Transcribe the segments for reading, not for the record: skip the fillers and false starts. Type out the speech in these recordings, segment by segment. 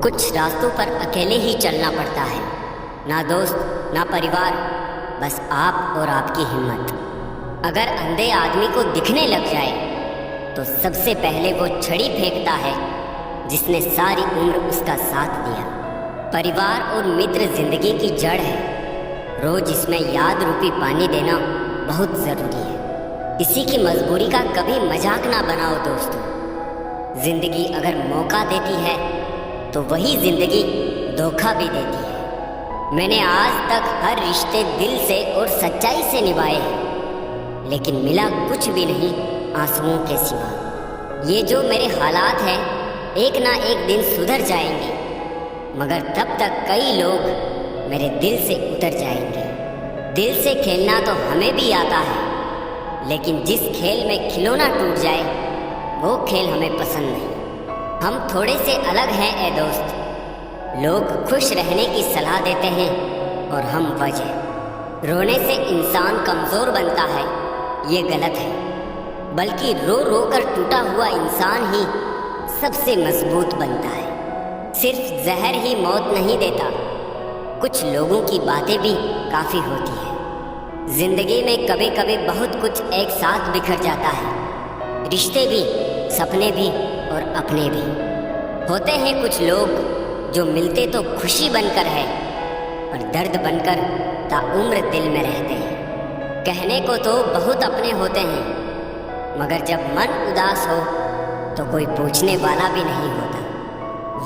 कुछ रास्तों पर अकेले ही चलना पड़ता है, ना दोस्त ना परिवार, बस आप और आपकी हिम्मत। अगर अंधे आदमी को दिखने लग जाए तो सबसे पहले वो छड़ी फेंकता है जिसने सारी उम्र उसका साथ दिया। परिवार और मित्र जिंदगी की जड़ है, रोज इसमें याद रूपी पानी देना बहुत ज़रूरी है। किसी की मजबूरी का कभी मजाक ना बनाओ दोस्तों। जिंदगी अगर मौका देती है तो वही जिंदगी धोखा भी देती है। मैंने आज तक हर रिश्ते दिल से और सच्चाई से निभाए हैं, लेकिन मिला कुछ भी नहीं आंसुओं के सिवा। ये जो मेरे हालात हैं एक ना एक दिन सुधर जाएंगे, मगर तब तक कई लोग मेरे दिल से उतर जाएंगे। दिल से खेलना तो हमें भी आता है, लेकिन जिस खेल में खिलौना टूट जाए वो खेल हमें पसंद नहीं। हम थोड़े से अलग हैं ए दोस्त। लोग खुश रहने की सलाह देते हैं और हम वजह। रोने से इंसान कमज़ोर बनता है, ये गलत है। बल्कि रो रो कर टूटा हुआ इंसान ही सबसे मजबूत बनता है। सिर्फ जहर ही मौत नहीं देता, कुछ लोगों की बातें भी काफ़ी होती है। जिंदगी में कभी कभी बहुत कुछ एक साथ बिखर जाता है, रिश्ते भी, सपने भी और अपने भी। होते हैं कुछ लोग जो मिलते तो खुशी बनकर है और दर्द बनकर ताउम्र दिल में रहते हैं। कहने को तो बहुत अपने होते हैं, मगर जब मन उदास हो तो कोई पूछने वाला भी नहीं होता।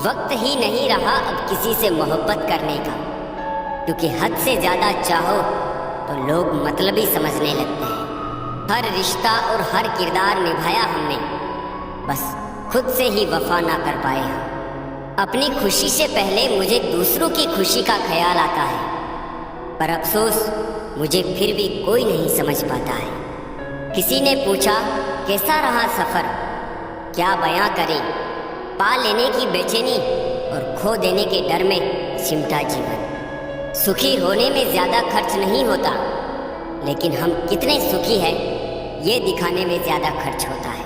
वक्त ही नहीं रहा अब किसी से मोहब्बत करने का, क्योंकि हद से ज़्यादा चाहो तो लोग मतलबी समझने लगते हैं। हर रिश्ता और हर किरदार निभाया हमने, बस खुद से ही वफा ना कर पाए हम। अपनी खुशी से पहले मुझे दूसरों की खुशी का ख्याल आता है, पर अफसोस मुझे फिर भी कोई नहीं समझ पाता है। किसी ने पूछा कैसा रहा सफ़र, क्या बयां करें, पा लेने की बेचैनी और खो देने के डर में सिमटा जीवन। सुखी होने में ज़्यादा खर्च नहीं होता, लेकिन हम कितने सुखी हैं ये दिखाने में ज़्यादा खर्च होता है।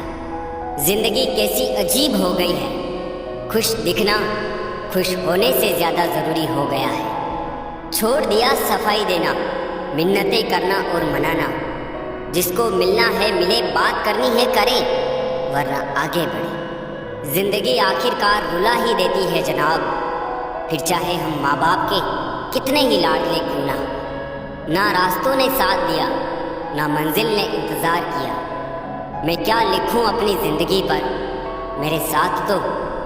जिंदगी कैसी अजीब हो गई है, खुश दिखना खुश होने से ज़्यादा ज़रूरी हो गया है। छोड़ दिया सफाई देना, मिन्नतें करना और मनाना। जिसको मिलना है मिले, बात करनी है करे, वरना आगे बढ़े। जिंदगी आखिरकार रुला ही देती है जनाब, फिर चाहे हम माँ बाप के कितने ही लाडले क्यों ना। ना रास्तों ने साथ दिया, ना मंजिल ने इंतज़ार किया। मैं क्या लिखूं अपनी ज़िंदगी पर, मेरे साथ तो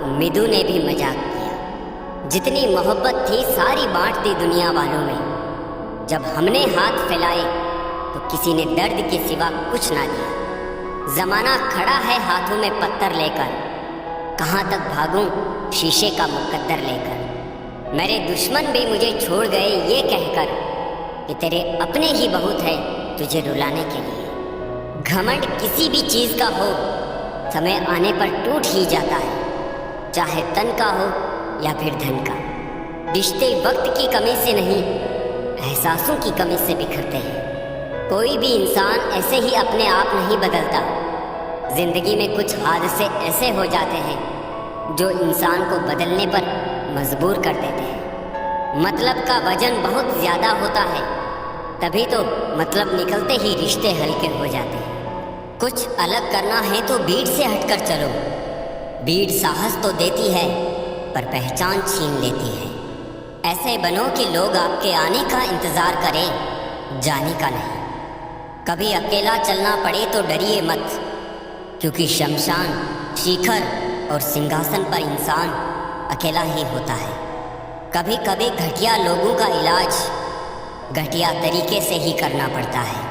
उम्मीदों ने भी मजाक किया। जितनी मोहब्बत थी सारी बांट दी दुनिया वालों में। जब हमने हाथ फैलाए तो किसी ने दर्द के सिवा कुछ ना दिया। ज़माना खड़ा है हाथों में पत्थर लेकर, कहाँ तक भागूं शीशे का मुकद्दर लेकर। मेरे दुश्मन भी मुझे छोड़ गए ये कहकर कि तेरे अपने ही बहुत है तुझे रुलाने के लिए। घमंड किसी भी चीज़ का हो, समय आने पर टूट ही जाता है, चाहे तन का हो या फिर धन का। रिश्ते वक्त की कमी से नहीं, एहसासों की कमी से बिखरते हैं। कोई भी इंसान ऐसे ही अपने आप नहीं बदलता। जिंदगी में कुछ हादसे ऐसे हो जाते हैं जो इंसान को बदलने पर मजबूर कर देते हैं। मतलब का वजन बहुत ज़्यादा होता है, तभी तो मतलब निकलते ही रिश्ते हल्के हो जाते हैं। कुछ अलग करना है तो भीड़ से हटकर चलो। भीड़ साहस तो देती है पर पहचान छीन लेती है। ऐसे बनो कि लोग आपके आने का इंतज़ार करें, जाने का नहीं। कभी अकेला चलना पड़े तो डरिए मत, क्योंकि शमशान, शिखर और सिंहासन पर इंसान अकेला ही होता है। कभी कभी घटिया लोगों का इलाज घटिया तरीके से ही करना पड़ता है।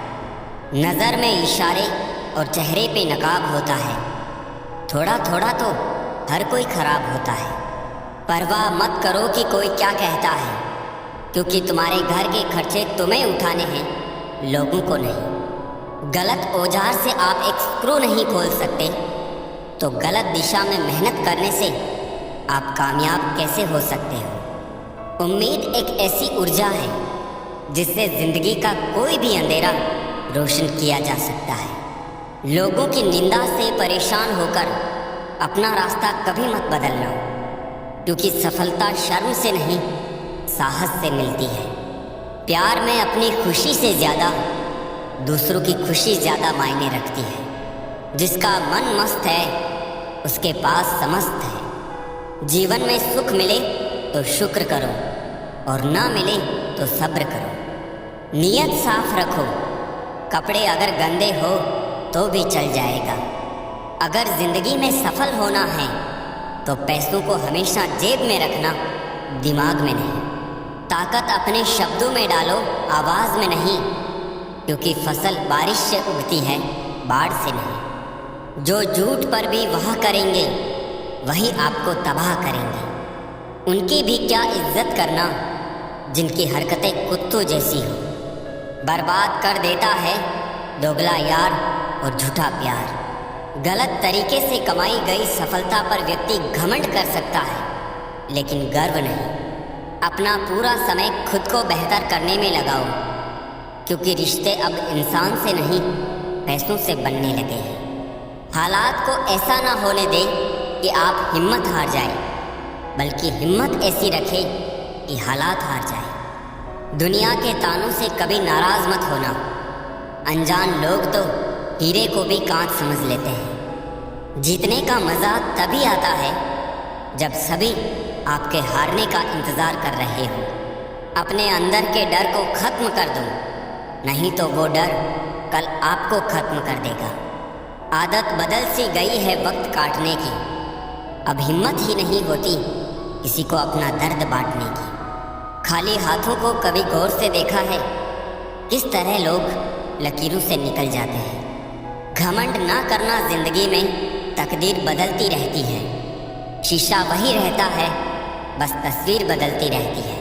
नज़र में इशारे और चेहरे पे नकाब होता है। थोड़ा थोड़ा तो हर कोई खराब होता है। परवाह मत करो कि कोई क्या कहता है, क्योंकि तुम्हारे घर के खर्चे तुम्हें उठाने हैं, लोगों को नहीं। गलत औजार से आप एक स्क्रू नहीं खोल सकते, तो गलत दिशा में मेहनत करने से आप कामयाब कैसे हो सकते हो। उम्मीद एक ऐसी ऊर्जा है जिससे ज़िंदगी का कोई भी अंधेरा रोशन किया जा सकता है। लोगों की निंदा से परेशान होकर अपना रास्ता कभी मत बदलना। क्योंकि सफलता शर्म से नहीं, साहस से मिलती है। प्यार में अपनी खुशी से ज़्यादा दूसरों की खुशी ज़्यादा मायने रखती है। जिसका मन मस्त है उसके पास समस्त है। जीवन में सुख मिले तो शुक्र करो और ना मिले तो सब्र करो। नीयत साफ रखो, कपड़े अगर गंदे हो तो भी चल जाएगा। अगर जिंदगी में सफल होना है तो पैसों को हमेशा जेब में रखना, दिमाग में नहीं। ताकत अपने शब्दों में डालो, आवाज़ में नहीं, क्योंकि फसल बारिश से उगती है, बाढ़ से नहीं। जो झूठ पर भी वाह करेंगे वही आपको तबाह करेंगे। उनकी भी क्या इज्जत करना जिनकी हरकतें कुत्तों जैसी हो। बर्बाद कर देता है दोगला यार और झूठा प्यार। गलत तरीके से कमाई गई सफलता पर व्यक्ति घमंड कर सकता है, लेकिन गर्व नहीं। अपना पूरा समय खुद को बेहतर करने में लगाओ, क्योंकि रिश्ते अब इंसान से नहीं, पैसों से बनने लगे हैं। हालात को ऐसा ना होने दे कि आप हिम्मत हार जाए, बल्कि हिम्मत ऐसी रखे कि हालात हार जाए। दुनिया के तानों से कभी नाराज मत होना। अनजान लोग तो हीरे को भी कांच समझ लेते हैं। जीतने का मज़ा तभी आता है जब सभी आपके हारने का इंतज़ार कर रहे हो। अपने अंदर के डर को ख़त्म कर दो, नहीं तो वो डर कल आपको ख़त्म कर देगा। आदत बदल सी गई है वक्त काटने की। अब हिम्मत ही नहीं होती किसी को अपना दर्द बांटने की। खाली हाथों को कभी गौर से देखा है किस तरह लोग लकीरों से निकल जाते हैं। घमंड ना करना, जिंदगी में तकदीर बदलती रहती है। शीशा वही रहता है, बस तस्वीर बदलती रहती है।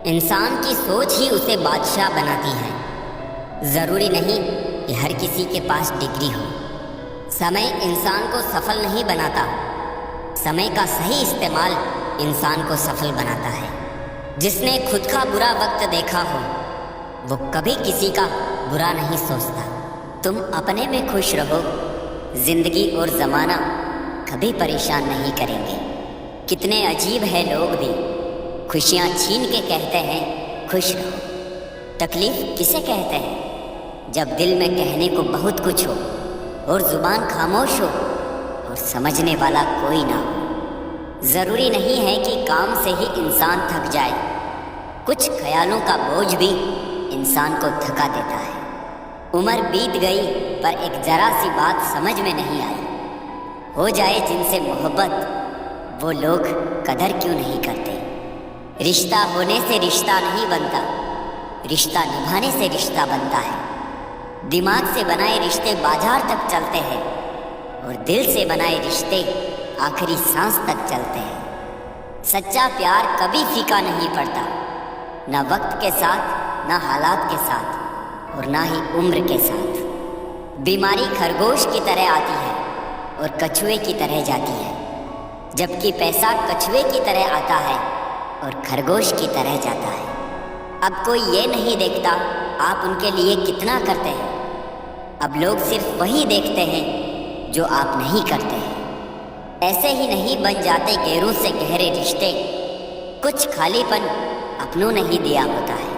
इंसान की सोच ही उसे बादशाह बनाती है। ज़रूरी नहीं कि हर किसी के पास डिग्री हो। समय इंसान को सफल नहीं बनाता, समय का सही इस्तेमाल इंसान को सफल बनाता है। जिसने खुद का बुरा वक्त देखा हो वो कभी किसी का बुरा नहीं सोचता। तुम अपने में खुश रहो, जिंदगी और ज़माना कभी परेशान नहीं करेंगे। कितने अजीब है लोग भी, खुशियाँ छीन के कहते हैं खुश रहो। तकलीफ़ किसे कहते हैं? जब दिल में कहने को बहुत कुछ हो और ज़ुबान खामोश हो और समझने वाला कोई ना हो। ज़रूरी नहीं है कि काम से ही इंसान थक जाए, कुछ ख्यालों का बोझ भी इंसान को थका देता है। उम्र बीत गई पर एक जरा सी बात समझ में नहीं आई। हो जाए जिनसे मोहब्बत वो लोग कदर क्यों नहीं करते। रिश्ता होने से रिश्ता नहीं बनता, रिश्ता निभाने से रिश्ता बनता है। दिमाग से बनाए रिश्ते बाजार तक चलते हैं और दिल से बनाए रिश्ते आखिरी सांस तक चलते हैं। सच्चा प्यार कभी फीका नहीं पड़ता, ना वक्त के साथ, ना हालात के साथ और ना ही उम्र के साथ। बीमारी खरगोश की तरह आती है और कछुए की तरह जाती है, जबकि पैसा कछुए की तरह आता है और खरगोश की तरह जाता है। अब कोई ये नहीं देखता आप उनके लिए कितना करते हैं। अब लोग सिर्फ वही देखते हैं जो आप नहीं करते हैं। ऐसे ही नहीं बन जाते गहरों से गहरे रिश्ते। कुछ खालीपन अपनों ने ही दिया होता है।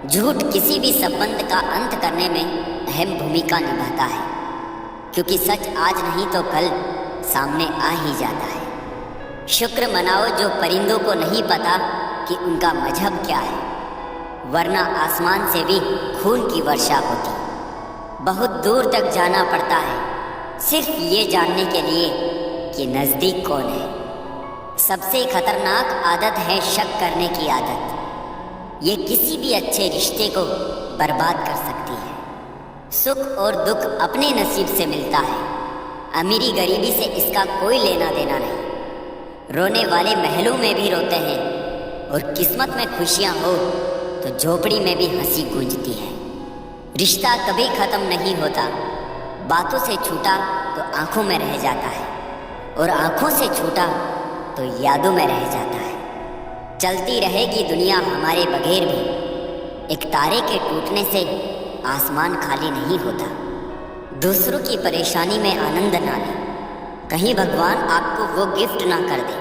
झूठ किसी भी संबंध का अंत करने में अहम भूमिका निभाता है, क्योंकि सच आज नहीं तो कल सामने आ ही जाता है। शुक्र मनाओ जो परिंदों को नहीं पता कि उनका मजहब क्या है, वरना आसमान से भी खून की वर्षा होती। बहुत दूर तक जाना पड़ता है सिर्फ ये जानने के लिए कि नज़दीक कौन है। सबसे खतरनाक आदत है शक करने की आदत। ये किसी भी अच्छे रिश्ते को बर्बाद कर सकती है। सुख और दुख अपने नसीब से मिलता है, अमीरी गरीबी से इसका कोई लेना देना नहीं। रोने वाले महलों में भी रोते हैं और किस्मत में खुशियाँ हो तो झोपड़ी में भी हंसी गूंजती है। रिश्ता कभी ख़त्म नहीं होता। बातों से छूटा तो आँखों में रह जाता है और आँखों से छूटा तो यादों में रह जाता है। चलती रहेगी दुनिया हमारे बगैर भी। एक तारे के टूटने से आसमान खाली नहीं होता। दूसरों की परेशानी में आनंद ना लें, कहीं भगवान आपको वो गिफ्ट ना कर दे,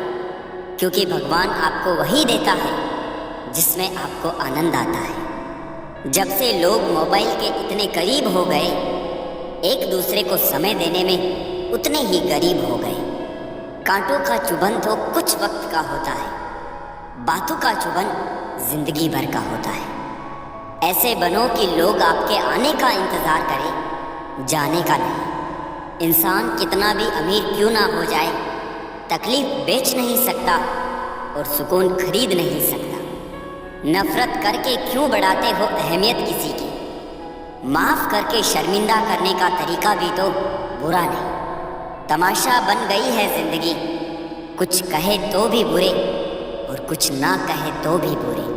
क्योंकि भगवान आपको वही देता है जिसमें आपको आनंद आता है। जब से लोग मोबाइल के इतने करीब हो गए, एक दूसरे को समय देने में उतने ही करीब हो गए। कांटों का चुभन तो कुछ वक्त का होता है, बातों का चुभन जिंदगी भर का होता है। ऐसे बनो कि लोग आपके आने का इंतज़ार करें, जाने का नहीं। इंसान कितना भी अमीर क्यों ना हो जाए, तकलीफ बेच नहीं सकता और सुकून खरीद नहीं सकता। नफरत करके क्यों बढ़ाते हो अहमियत किसी की? माफ़ करके शर्मिंदा करने का तरीका भी तो बुरा नहीं। तमाशा बन गई है ज़िंदगी, कुछ कहे तो भी बुरे और कुछ ना कहे तो भी बुरे।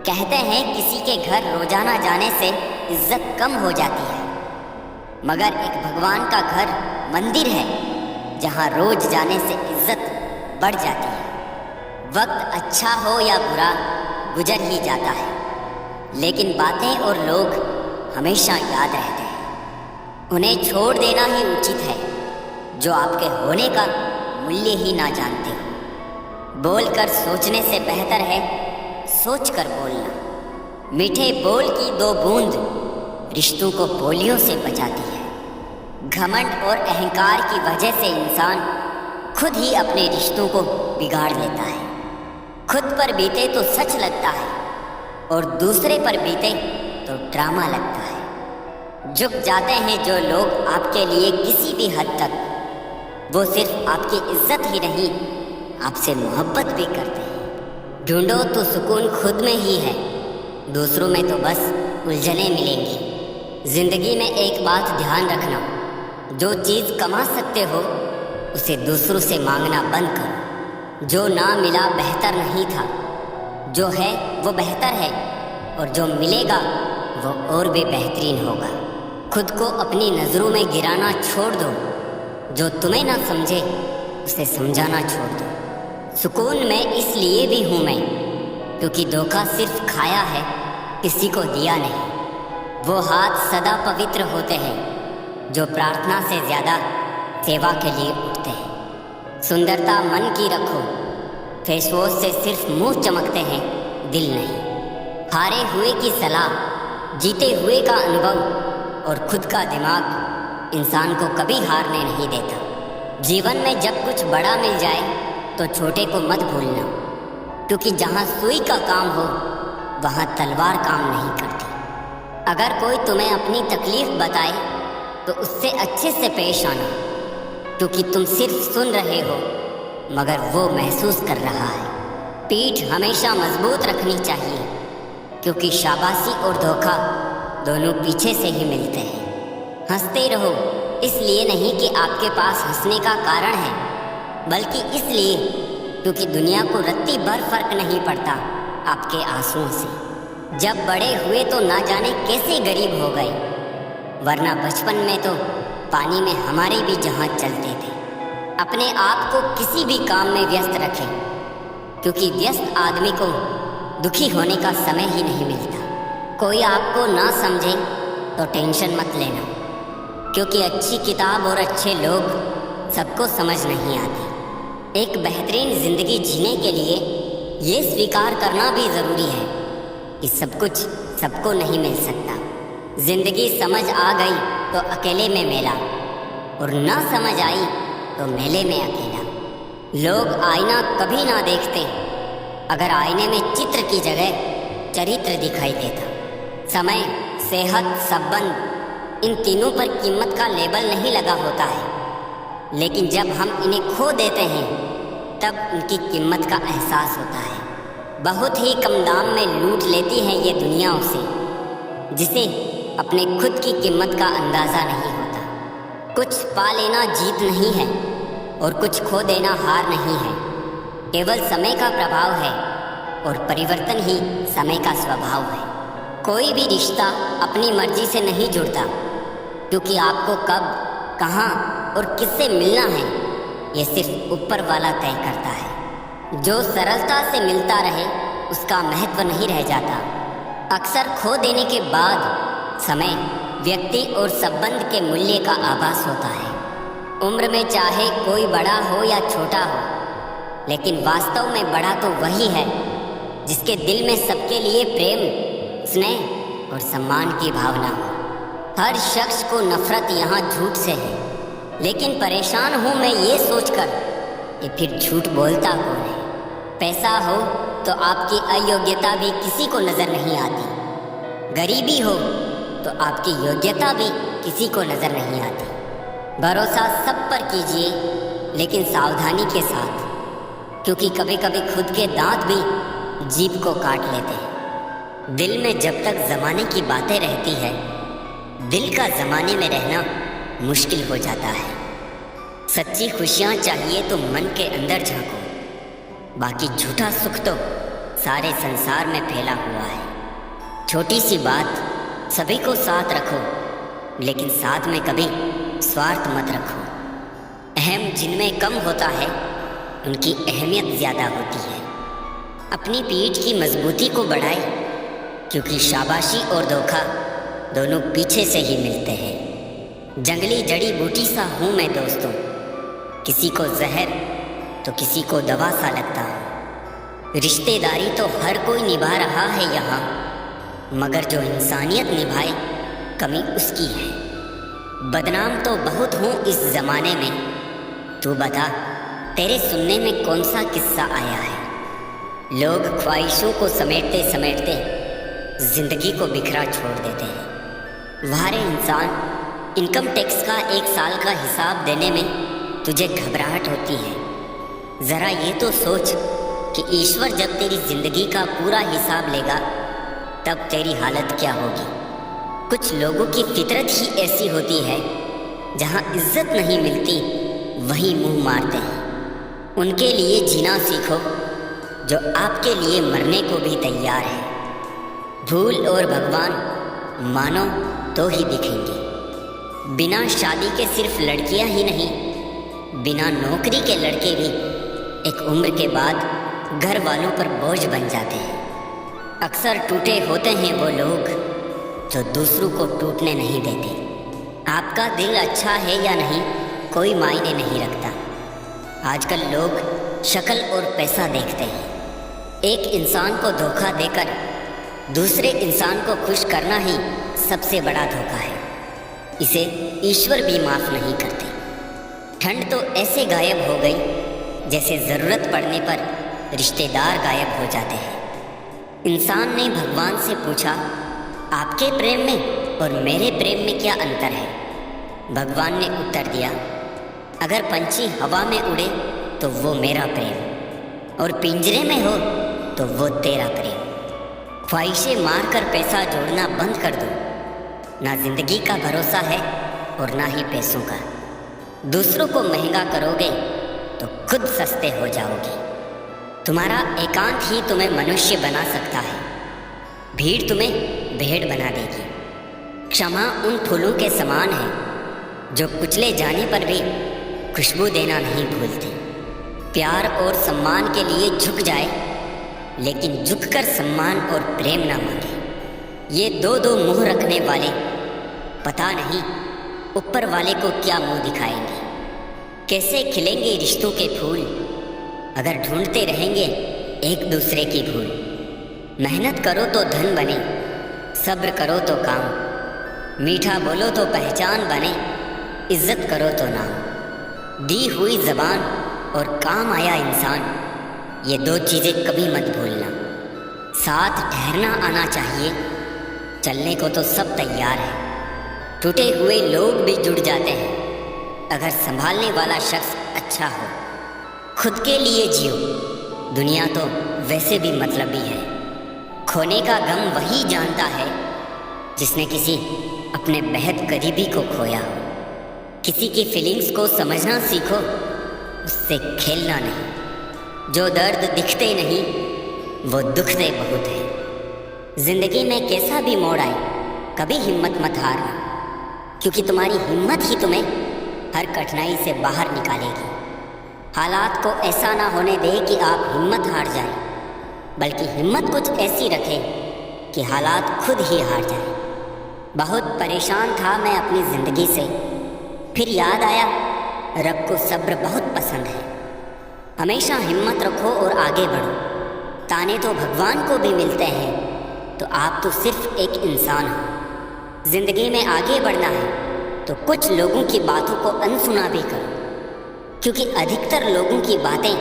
कहते हैं किसी के घर रोजाना जाने से इज्जत कम हो जाती है, मगर एक भगवान का घर मंदिर है जहाँ रोज जाने से इज्जत बढ़ जाती है। वक्त अच्छा हो या बुरा गुजर ही जाता है, लेकिन बातें और लोग हमेशा याद रहते हैं। उन्हें छोड़ देना ही उचित है जो आपके होने का मूल्य ही ना जानते हो। बोलकर सोचने से बेहतर है सोचकर बोलना। मीठे बोल की 2 बूंद रिश्तों को पोलियो से बचाती है। घमंड और अहंकार की वजह से इंसान खुद ही अपने रिश्तों को बिगाड़ लेता है। खुद पर बीते तो सच लगता है और दूसरे पर बीते तो ड्रामा लगता है। झुक जाते हैं जो लोग आपके लिए किसी भी हद तक, वो सिर्फ आपकी इज्जत ही नहीं आपसे मोहब्बत भी करते हैं। ढूंढो तो सुकून खुद में ही है, दूसरों में तो बस उलझनें मिलेंगी। जिंदगी में एक बात ध्यान रखना, जो चीज़ कमा सकते हो उसे दूसरों से मांगना बंद करो। जो ना मिला बेहतर नहीं था, जो है वो बेहतर है और जो मिलेगा वो और भी बेहतरीन होगा। खुद को अपनी नज़रों में गिराना छोड़ दो, जो तुम्हें ना समझे उसे समझाना छोड़ दो। सुकून में इसलिए भी हूँ मैं क्योंकि धोखा सिर्फ खाया है, किसी को दिया नहीं। वो हाथ सदा पवित्र होते हैं जो प्रार्थना से ज़्यादा सेवा के लिए उठते हैं। सुंदरता मन की रखो, फेस वॉश से सिर्फ मुंह चमकते हैं, दिल नहीं। हारे हुए की सलाह, जीते हुए का अनुभव और खुद का दिमाग इंसान को कभी हारने नहीं देता। जीवन में जब कुछ बड़ा मिल जाए तो छोटे को मत भूलना, क्योंकि जहाँ सुई का काम हो वहाँ तलवार काम नहीं करती। अगर कोई तुम्हें अपनी तकलीफ बताए तो उससे अच्छे से पेश आना, क्योंकि तुम सिर्फ सुन रहे हो मगर वो महसूस कर रहा है। पीठ हमेशा मजबूत रखनी चाहिए, क्योंकि शाबाशी और धोखा दोनों पीछे से ही मिलते हैं। हंसते रहो, इसलिए नहीं कि आपके पास हंसने का कारण है, बल्कि इसलिए क्योंकि दुनिया को रत्ती भर फर्क नहीं पड़ता आपके आंसुओं से। जब बड़े हुए तो ना जाने कैसे गरीब हो गए, वरना बचपन में तो पानी में हमारे भी जहाज चलते थे। अपने आप को किसी भी काम में व्यस्त रखें, क्योंकि व्यस्त आदमी को दुखी होने का समय ही नहीं मिलता। कोई आपको ना समझे तो टेंशन मत लेना, क्योंकि अच्छी किताब और अच्छे लोग सबको समझ नहीं आते। एक बेहतरीन जिंदगी जीने के लिए ये स्वीकार करना भी ज़रूरी है कि सब कुछ सबको नहीं मिल सकता। जिंदगी समझ आ गई तो अकेले में मेला, और ना समझ आई तो मेले में अकेला। लोग आईना कभी ना देखते अगर आईने में चित्र की जगह चरित्र दिखाई देता। समय, सेहत, संबंध, इन तीनों पर कीमत का लेबल नहीं लगा होता है, लेकिन जब हम इन्हें खो देते हैं तब उनकी कीमत का एहसास होता है। बहुत ही कम दाम में लूट लेती है ये दुनिया उसे, जिसे अपने खुद की कीमत का अंदाज़ा नहीं होता। कुछ पा लेना जीत नहीं है और कुछ खो देना हार नहीं है। केवल समय का प्रभाव है और परिवर्तन ही समय का स्वभाव है। कोई भी रिश्ता अपनी मर्जी से नहीं जुड़ता, क्योंकि आपको कब, कहाँ और किससे मिलना है ये सिर्फ ऊपर वाला तय करता है। जो सरलता से मिलता रहे उसका महत्व नहीं रह जाता। अक्सर खो देने के बाद समय, व्यक्ति और संबंध के मूल्य का आभास होता है। उम्र में चाहे कोई बड़ा हो या छोटा हो, लेकिन वास्तव में बड़ा तो वही है जिसके दिल में सबके लिए प्रेम, स्नेह और सम्मान की भावना हो। हर शख्स को नफरत यहाँ झूठ से है, लेकिन परेशान हूँ मैं ये सोचकर कि फिर झूठ बोलता कौन है। पैसा हो तो आपकी अयोग्यता भी किसी को नजर नहीं आती, गरीबी हो तो आपकी योग्यता भी किसी को नजर नहीं आती। भरोसा सब पर कीजिए, लेकिन सावधानी के साथ, क्योंकि कभी कभी खुद के दांत भी जीभ को काट लेते हैं। दिल में जब तक जमाने की बातें रहती है, दिल का जमाने में रहना मुश्किल हो जाता है। सच्ची खुशियाँ चाहिए तो मन के अंदर झांको, बाकी झूठा सुख तो सारे संसार में फैला हुआ है। छोटी सी बात, सभी को साथ रखो, लेकिन साथ में कभी स्वार्थ मत रखो। अहम जिनमें कम होता है, उनकी अहमियत ज़्यादा होती है। अपनी पीठ की मजबूती को बढ़ाए, क्योंकि शाबाशी और धोखा दोनों पीछे से ही मिलते हैं। जंगली जड़ी बूटी सा हूँ मैं दोस्तों, किसी को जहर तो किसी को दवा सा लगता हूँ। रिश्तेदारी तो हर कोई निभा रहा है यहाँ, मगर जो इंसानियत निभाए कमी उसकी है। बदनाम तो बहुत हूँ इस ज़माने में, तू बता तेरे सुनने में कौन सा किस्सा आया है। लोग ख्वाहिशों को समेटते समेटते ज़िंदगी को बिखरा छोड़ देते हैं। वारे इंसान, इनकम टैक्स का 1 साल का हिसाब देने में तुझे घबराहट होती है। ज़रा ये तो सोच कि ईश्वर जब तेरी ज़िंदगी का पूरा हिसाब लेगा तब तेरी हालत क्या होगी। कुछ लोगों की फितरत ही ऐसी होती है, जहाँ इज्जत नहीं मिलती वहीं मुंह मारते हैं। उनके लिए जीना सीखो जो आपके लिए मरने को भी तैयार है। भूल और भगवान मानो तो ही दिखेंगे। बिना शादी के सिर्फ लड़कियां ही नहीं, बिना नौकरी के लड़के भी एक उम्र के बाद घर वालों पर बोझ बन जाते हैं। अक्सर टूटे होते हैं वो लोग जो दूसरों को टूटने नहीं देते। आपका दिल अच्छा है या नहीं कोई मायने नहीं रखता। आजकल लोग शक्ल और पैसा देखते हैं। एक इंसान को धोखा देकर दूसरे इंसान को खुश करना ही सबसे बड़ा धोखा है। इसे ईश्वर भी माफ़ नहीं करते। ठंड तो ऐसे गायब हो गई जैसे ज़रूरत पड़ने पर रिश्तेदार गायब हो जाते हैं। इंसान ने भगवान से पूछा, आपके प्रेम में और मेरे प्रेम में क्या अंतर है? भगवान ने उत्तर दिया, अगर पंछी हवा में उड़े तो वो मेरा प्रेम, और पिंजरे में हो तो वो तेरा प्रेम। ख्वाहिशें मार कर पैसा जोड़ना बंद कर दो। ना जिंदगी का भरोसा है और ना ही पैसों का। दूसरों को महंगा करोगे तो खुद सस्ते हो जाओगे। तुम्हारा एकांत ही तुम्हें मनुष्य बना सकता है। भीड़ तुम्हें भेड़ बना देगी। क्षमा उन फूलों के समान है जो कुचले जाने पर भी खुशबू देना नहीं भूलते। प्यार और सम्मान के लिए झुक जाए, लेकिन झुककर सम्मान और प्रेम ना मांगे। ये दो दो मुंह रखने वाले पता नहीं ऊपर वाले को क्या मुंह दिखाएंगे। कैसे खिलेंगे रिश्तों के फूल अगर ढूंढते रहेंगे एक दूसरे की भूल। मेहनत करो तो धन बने, सब्र करो तो काम, मीठा बोलो तो पहचान बने, इज्जत करो तो नाम। दी हुई ज़बान और काम आया इंसान, ये दो चीज़ें कभी मत भूलना। साथ ठहरना आना चाहिए, चलने को तो सब तैयार है। टूटे हुए लोग भी जुड़ जाते हैं अगर संभालने वाला शख्स अच्छा हो। खुद के लिए जियो, दुनिया तो वैसे भी मतलबी है। खोने का गम वही जानता है जिसने किसी अपने बेहद करीबी को खोया हो। किसी की फीलिंग्स को समझना सीखो, उससे खेलना नहीं। जो दर्द दिखते नहीं वो दुखते बहुत है। जिंदगी में कैसा भी मोड़ आए कभी हिम्मत मत हारना, क्योंकि तुम्हारी हिम्मत ही तुम्हें हर कठिनाई से बाहर निकालेगी। हालात को ऐसा ना होने दे कि आप हिम्मत हार जाएं, बल्कि हिम्मत कुछ ऐसी रखें कि हालात खुद ही हार जाएं। बहुत परेशान था मैं अपनी ज़िंदगी से, फिर याद आया रब को सब्र बहुत पसंद है। हमेशा हिम्मत रखो और आगे बढ़ो। ताने तो भगवान को भी मिलते हैं, तो आप तो सिर्फ एक इंसान हो। जिंदगी में आगे बढ़ना है तो कुछ लोगों की बातों को अनसुना भी करो, क्योंकि अधिकतर लोगों की बातें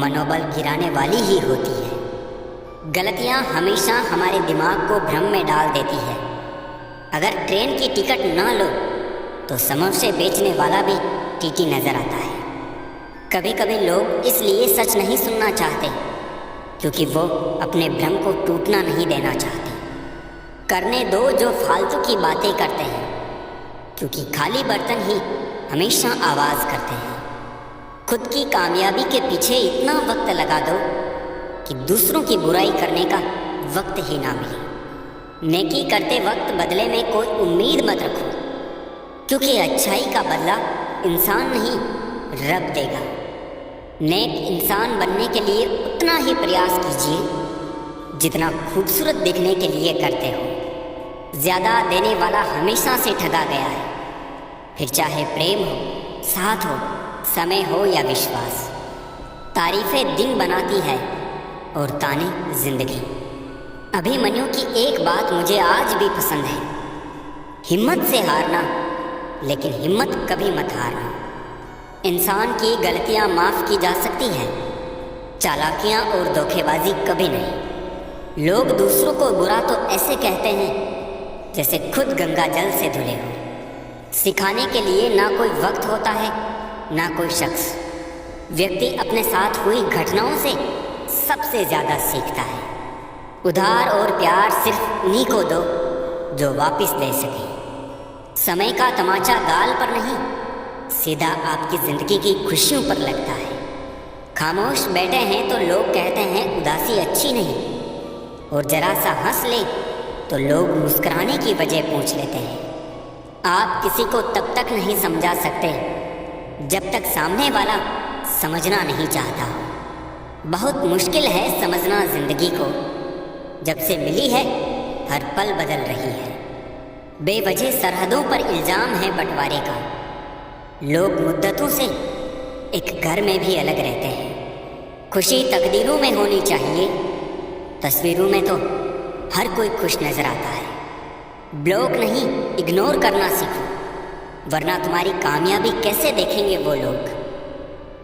मनोबल गिराने वाली ही होती है। गलतियां हमेशा हमारे दिमाग को भ्रम में डाल देती है। अगर ट्रेन की टिकट ना लो तो समोसे बेचने वाला भी टीटी नजर आता है। कभी कभी लोग इसलिए सच नहीं सुनना चाहते क्योंकि वो अपने भ्रम को टूटना नहीं देना चाहते। करने दो जो फालतू की बातें करते हैं, क्योंकि खाली बर्तन ही हमेशा आवाज़ करते हैं। खुद की कामयाबी के पीछे इतना वक्त लगा दो कि दूसरों की बुराई करने का वक्त ही ना मिले। नेकी करते वक्त बदले में कोई उम्मीद मत रखो, क्योंकि अच्छाई का बदला इंसान नहीं रब देगा। नेक इंसान बनने के लिए उतना ही प्रयास कीजिए जितना खूबसूरत दिखने के लिए करते हो। ज़्यादा देने वाला हमेशा से ठगा गया है, फिर चाहे प्रेम हो, साथ हो, समय हो या विश्वास। तारीफें दिन बनाती है और ताने जिंदगी। अभिमन्यु की एक बात मुझे आज भी पसंद है, हिम्मत से हारना, लेकिन हिम्मत कभी मत हारना। इंसान की गलतियां माफ़ की जा सकती हैं, चालाकियां और धोखेबाजी कभी नहीं। लोग दूसरों को बुरा तो ऐसे कहते हैं जैसे खुद गंगा जल से धुले हो। सिखाने के लिए ना कोई वक्त होता है ना कोई शख्स। व्यक्ति अपने साथ हुई घटनाओं से सबसे ज़्यादा सीखता है। उधार और प्यार सिर्फ उन्हीं को दो जो वापस दे सके। समय का तमाचा गाल पर नहीं, सीधा आपकी ज़िंदगी की खुशियों पर लगता है। खामोश बैठे हैं तो लोग कहते हैं उदासी अच्छी नहीं, और जरा सा हंस ले तो लोग मुस्कुराने की वजह पूछ लेते हैं। आप किसी को तब तक नहीं समझा सकते जब तक सामने वाला समझना नहीं चाहता। बहुत मुश्किल है समझना ज़िंदगी को, जब से मिली है हर पल बदल रही है। बेवजह सरहदों पर इल्ज़ाम है बंटवारे का। लोग मुद्दतों से एक घर में भी अलग रहते हैं। खुशी तकदीरों में होनी चाहिए, तस्वीरों में तो हर कोई खुश नज़र आता है। ब्लॉक नहीं, इग्नोर करना सीखो, वरना तुम्हारी कामयाबी कैसे देखेंगे वो लोग।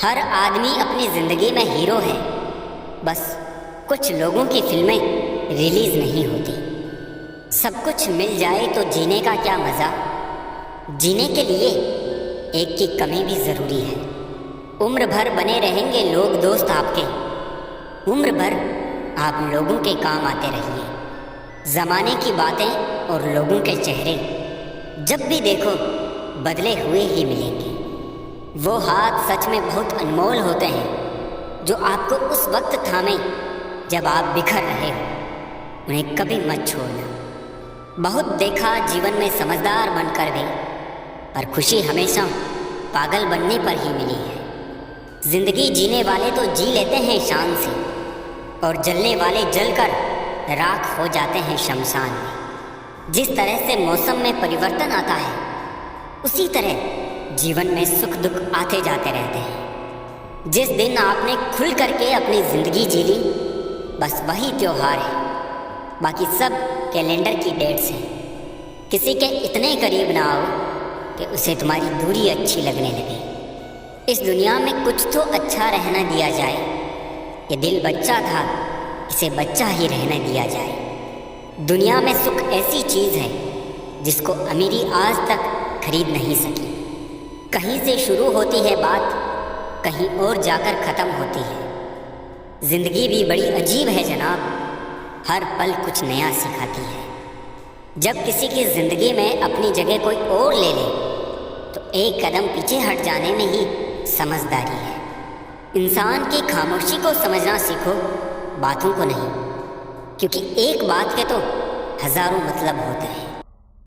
हर आदमी अपनी ज़िंदगी में हीरो है, बस कुछ लोगों की फिल्में रिलीज़ नहीं होती। सब कुछ मिल जाए तो जीने का क्या मज़ा। जीने के लिए एक की कमी भी ज़रूरी है। उम्र भर बने रहेंगे लोग दोस्त आपके, उम्र भर आप लोगों के काम आते रहिए। ज़माने की बातें और लोगों के चेहरे जब भी देखो बदले हुए ही मिलेंगे। वो हाथ सच में बहुत अनमोल होते हैं जो आपको उस वक्त थामे जब आप बिखर रहे हो। उन्हें कभी मत छोड़ना। बहुत देखा जीवन में समझदार बनकर भी, पर खुशी हमेशा पागल बनने पर ही मिली है। जिंदगी जीने वाले तो जी लेते हैं शान से, और जलने वाले जलकर राख हो जाते हैं शमशान में। जिस तरह से मौसम में परिवर्तन आता है, उसी तरह जीवन में सुख दुख आते जाते रहते हैं। जिस दिन आपने खुल करके अपनी ज़िंदगी जी ली, बस वही त्योहार है, बाकी सब कैलेंडर की डेट्स हैं। किसी के इतने करीब ना आओ कि उसे तुम्हारी दूरी अच्छी लगने लगे। इस दुनिया में कुछ तो अच्छा रहना दिया जाए। ये दिल बच्चा था, इसे बच्चा ही रहने दिया जाए। दुनिया में सुख ऐसी चीज़ है जिसको अमीरी आज तक खरीद नहीं सकी। कहीं से शुरू होती है बात, कहीं और जाकर ख़त्म होती है। ज़िंदगी भी बड़ी अजीब है जनाब, हर पल कुछ नया सिखाती है। जब किसी की ज़िंदगी में अपनी जगह कोई और ले ले तो एक कदम पीछे हट जाने में ही समझदारी है। इंसान की खामोशी को समझना सीखो, बातों को नहीं, क्योंकि एक बात के तो हज़ारों मतलब होते हैं।